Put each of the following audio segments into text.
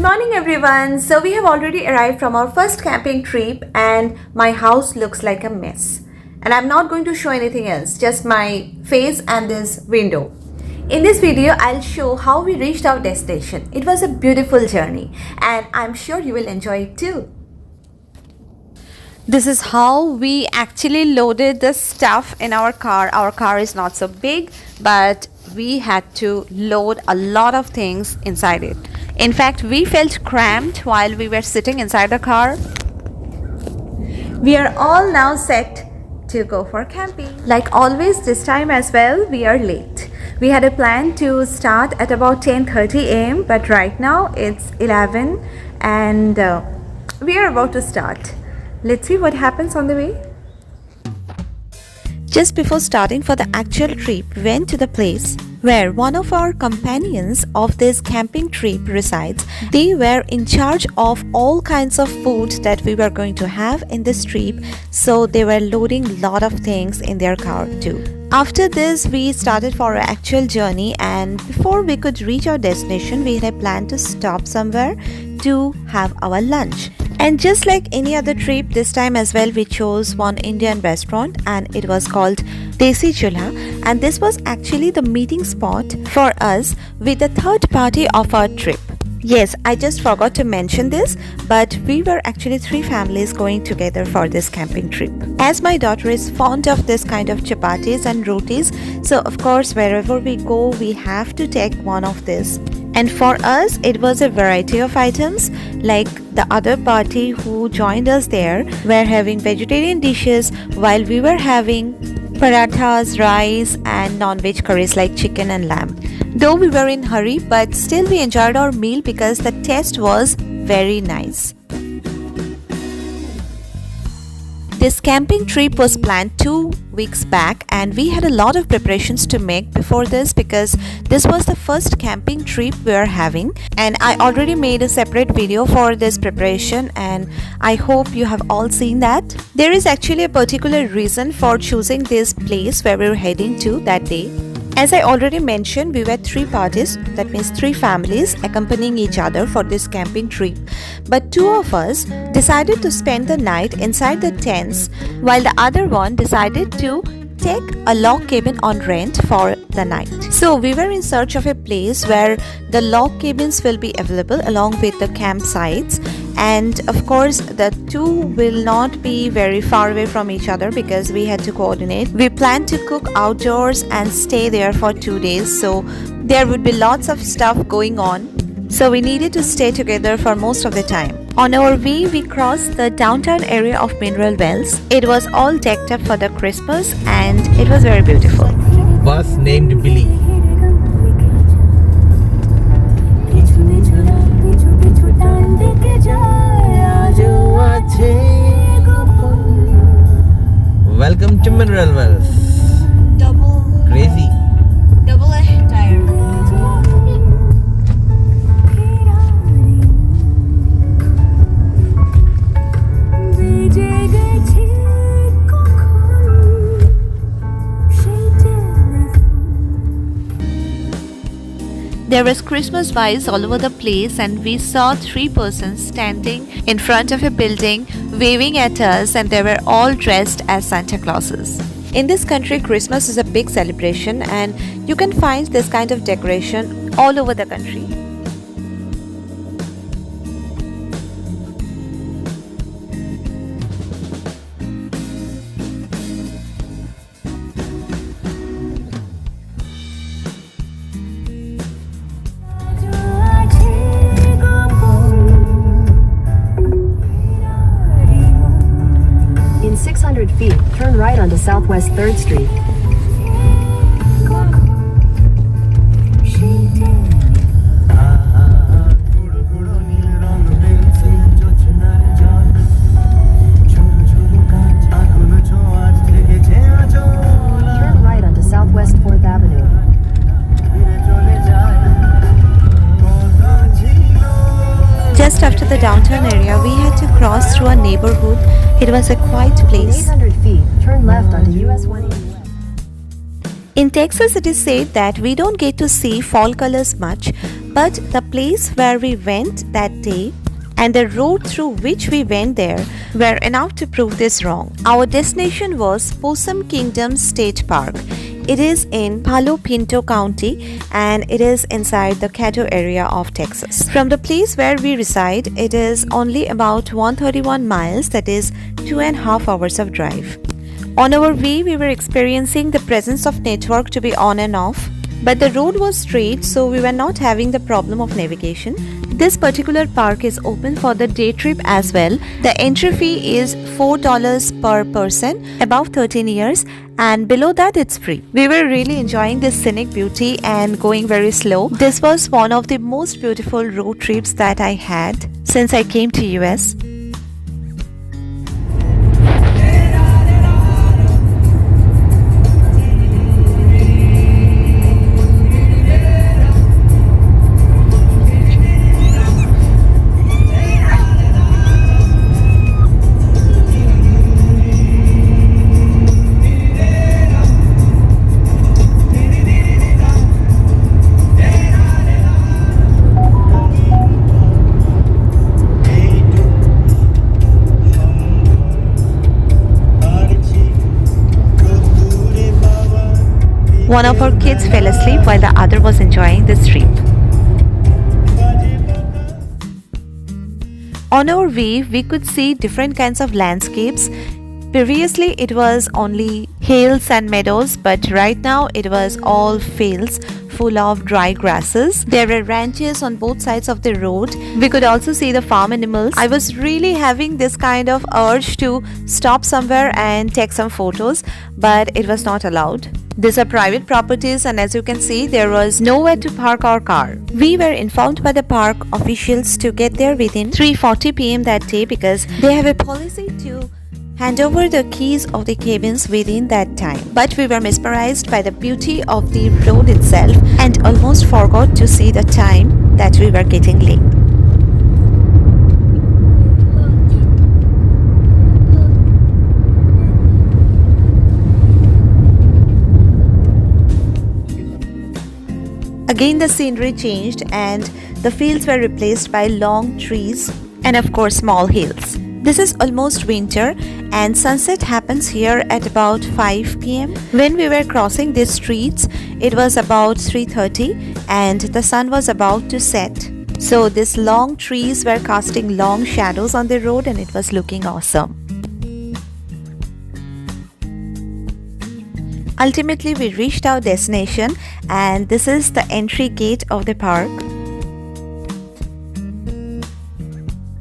morning everyone. So we have already arrived from our first camping trip and my house looks like a mess. And I'm not going to show anything else, just my face and this window. In this video, I'll show how we reached our destination. It was a beautiful journey and I'm sure you will enjoy it too. This is how we actually loaded the stuff in our car. Our car is not so big, but we had to load a lot of things inside it. In fact, we felt cramped while we were sitting inside the car. We are all now set to go for camping. Like always, this time as well, we are late. We had a plan to start at about 10:30 a.m. but right now it's 11 and we are about to start. Let's see what happens on the way. Just before starting for the actual trip, we went to the place where one of our companions of this camping trip resides. They were in charge of all kinds of food that we were going to have in this trip, so they were loading a lot of things in their car too. After this, we started for our actual journey, and before we could reach our destination, we had planned to stop somewhere to have our lunch. And just like any other trip, this time as well we chose one Indian restaurant and it was called Desi Chulha, and this was actually the meeting spot for us with the third party of our trip. Yes, I just forgot to mention this, but we were actually 3 families going together for this camping trip. As my daughter is fond of this kind of chapatis and rotis, so of course wherever we go we have to take one of this. And for us, it was a variety of items. Like the other party who joined us there were having vegetarian dishes while we were having parathas, rice and non-veg curries like chicken and lamb. Though we were in a hurry, but still we enjoyed our meal because the taste was very nice. This camping trip was planned 2 weeks back and we had a lot of preparations to make before this because this was the first camping trip we are having, and I already made a separate video for this preparation and I hope you have all seen that. There is actually a particular reason for choosing this place where we were heading to that day. As I already mentioned, we were 3 parties, that means 3 families accompanying each other for this camping trip. But 2 of us decided to spend the night inside the tents while the other one decided to take a log cabin on rent for the night. So we were in search of a place where the log cabins will be available along with the campsites, and of course the 2 will not be very far away from each other because we had to coordinate. We planned to cook outdoors and stay there for 2 days, so there would be lots of stuff going on. So we needed to stay together for most of the time. On our way, we crossed the downtown area of Mineral Wells. It was all decked up for the Christmas and it was very beautiful. Bus named Billy. Welcome to Mineral Wells. Crazy. Double tire. There was Christmas vibes all over the place and we saw 3 persons standing in front of a building waving at us, and they were all dressed as Santa Clauses. In this country, Christmas is a big celebration and you can find this kind of decoration all over the country. In 600 feet, turn right onto Southwest 3rd Street. Turn right onto Southwest 4th Avenue. Just after the downtown area, we had to cross through a neighborhood. It was a quiet place. In 800 feet, turn left onto US 180. In Texas, it is said that we don't get to see fall colors much, But the place where we went that day and the road through which we went there were enough to prove this wrong. Our destination was Possum Kingdom State Park. It is in Palo Pinto County and it is inside the Caddo area of Texas. From the place where we reside, it is only about 131 miles, that is 2.5 hours of drive. On our way, we were experiencing the presence of network to be on and off, but the road was straight, so we were not having the problem of navigation. This particular park is open for the day trip as well. The entry fee is $4 per person above 13 years, and below that it's free. We were really enjoying this scenic beauty and going very slow. This was one of the most beautiful road trips that I had since I came to US. One of our kids fell asleep while the other was enjoying this trip. On our way, we could see different kinds of landscapes. Previously, it was only hills and meadows, but right now it was all fields full of dry grasses. There were ranches on both sides of the road. We could also see the farm animals. I was really having this kind of urge to stop somewhere and take some photos, but it was not allowed. These are private properties, and as you can see, there was nowhere to park our car. We were informed by the park officials to get there within 3:40 p.m. that day because they have a policy to hand over the keys of the cabins within that time. But we were mesmerized by the beauty of the road itself and almost forgot to see the time that we were getting late. Again, the scenery changed and the fields were replaced by long trees and of course small hills. This is almost winter and sunset happens here at about 5 p.m. When we were crossing these streets, it was about 3:30 and the sun was about to set. So these long trees were casting long shadows on the road and it was looking awesome. Ultimately, we reached our destination and this is the entry gate of the park.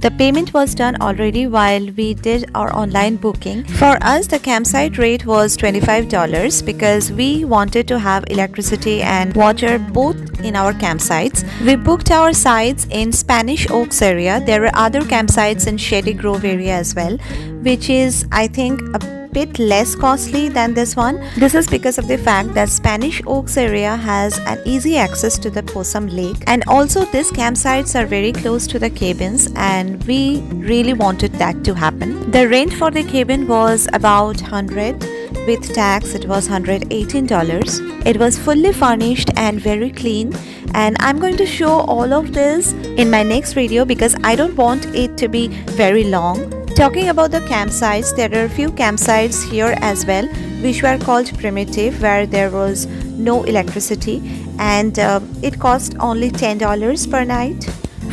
The payment was done already while we did our online booking. For us, the campsite rate was $25 because we wanted to have electricity and water both in our campsites. We booked our sites in Spanish Oaks area. There were other campsites in Shady Grove area as well, which is, I think, a bit less costly than this one. This is because of the fact that Spanish Oaks area has an easy access to the Possum Lake, and also these campsites are very close to the cabins and we really wanted that to happen. The rent for the cabin was about $100. With tax it was $118. It was fully furnished and very clean, and I'm going to show all of this in my next video because I don't want it to be very long. Talking about the campsites, there are a few campsites here as well which were called primitive, where there was no electricity, and it cost only $10 per night.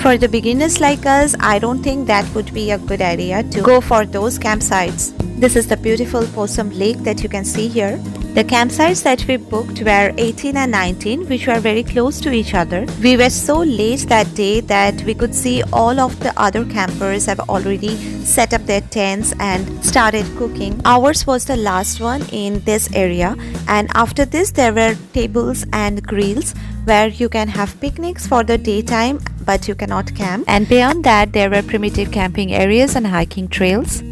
For the beginners like us, I don't think that would be a good idea to go for those campsites. This is the beautiful Possum Lake that you can see here. The campsites that we booked were 18 and 19, which were very close to each other. We were so late that day that we could see all of the other campers have already set up their tents and started cooking. Ours was the last one in this area, and after this there were tables and grills where you can have picnics for the daytime, but you cannot camp. And beyond that, there were primitive camping areas and hiking trails.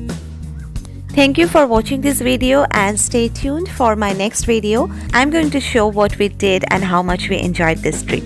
Thank you for watching this video and stay tuned for my next video. I'm going to show what we did and how much we enjoyed this trip.